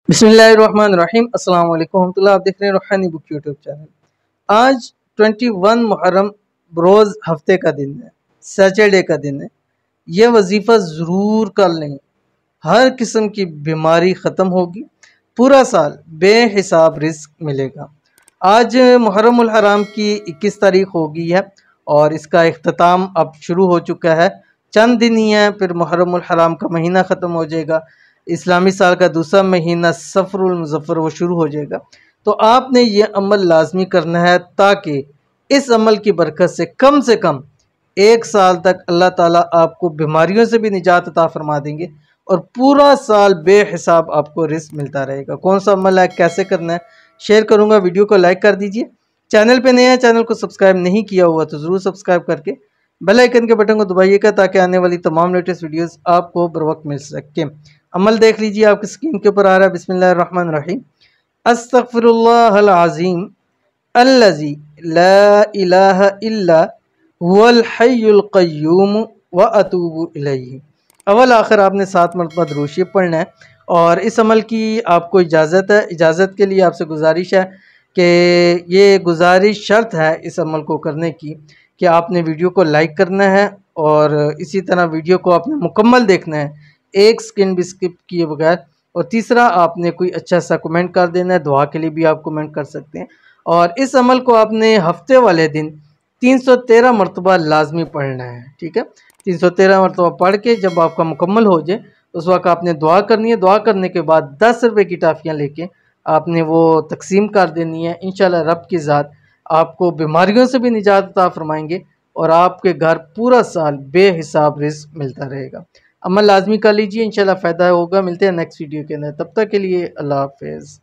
बिस्मिल्लाहिर्रहमानिर्रहीम अस्सलाम वालेकुम रहमतुल्लाह। आप देख रहे हैं रूहानी बुक यूट्यूब चैनल। आज 21 मुहर्रम रोज़ हफ्ते का दिन है, सैटरडे का दिन है। यह वजीफ़ा ज़रूर कर लें, हर किस्म की बीमारी ख़त्म होगी, पूरा साल बेहिसाब रिस्क मिलेगा। आज मुहर्रम उल हराम की 21 तारीख हो गई है और इसका इख्तिताम अब शुरू हो चुका है। चंद दिन ही हैं, फिर मुहर्रम उल हराम का महीना ख़त्म हो जाएगा। इस्लामी साल का दूसरा महीना सफ़रुल मुज़फ़्फ़र वो शुरू हो जाएगा। तो आपने ये अमल लाजमी करना है ताकि इस अमल की बरकत से कम 1 साल तक अल्लाह ताला आपको बीमारियों से भी निजात अता फरमा देंगे और पूरा साल बेहिसाब आपको रिस्क मिलता रहेगा। कौन सा अमल है, कैसे करना है, शेयर करूँगा। वीडियो को लाइक कर दीजिए। चैनल पे नए हैं, चैनल को सब्सक्राइब नहीं किया हुआ तो ज़रूर सब्सक्राइब करके बेल आइकन के बटन को दबाइएगा ताकि आने वाली तमाम लेटेस्ट वीडियोस आपको बर वक्त मिल सके। अमल देख लीजिए, आपकी स्क्रीन के ऊपर आ रहा है। बिस्मिल्लाहिर्रहमानिर्रहीम। अस्तगफिरुल्लाहल अज़ीम अल्लज़ी ला इलाहा इल्ला हुवल हय्युल क़य्यूम व अतूबु इलैहि। अव्वल आखिर आपने 7 मरतबा दुरूद शरीफ पढ़ना है और इस अमल की आपको इजाज़त है। इजाज़त के लिए आपसे गुजारिश है कि ये गुजारिश शर्त है इस अमल को करने की कि आपने वीडियो को लाइक करना है और इसी तरह वीडियो को आपने मुकम्मल देखना है, एक सेकंड भी स्किप किए बगैर। और तीसरा, आपने कोई अच्छा सा कमेंट कर देना है। दुआ के लिए भी आप कमेंट कर सकते हैं। और इस अमल को आपने हफ्ते वाले दिन 313 मरतबा लाजमी पढ़ना है। ठीक है, 313 मरतबा पढ़ के जब आपका मुकम्मल हो जाए उस वक्त आपने दुआ करनी है। दुआ करने के बाद 10 रुपये की टाफियाँ लेके आपने वो तकसीम कर देनी है। इंशाल्लाह रब की ज़ात आपको बीमारियों से भी निजात अता फरमाएंगे और आपके घर पूरा साल बेहिसाब रिज़्क मिलता रहेगा। अमल लाजमी कर लीजिए, इंशाल्लाह फ़ायदा होगा। मिलते हैं नेक्स्ट वीडियो के अंदर, तब तक के लिए अल्लाह हाफ़िज़।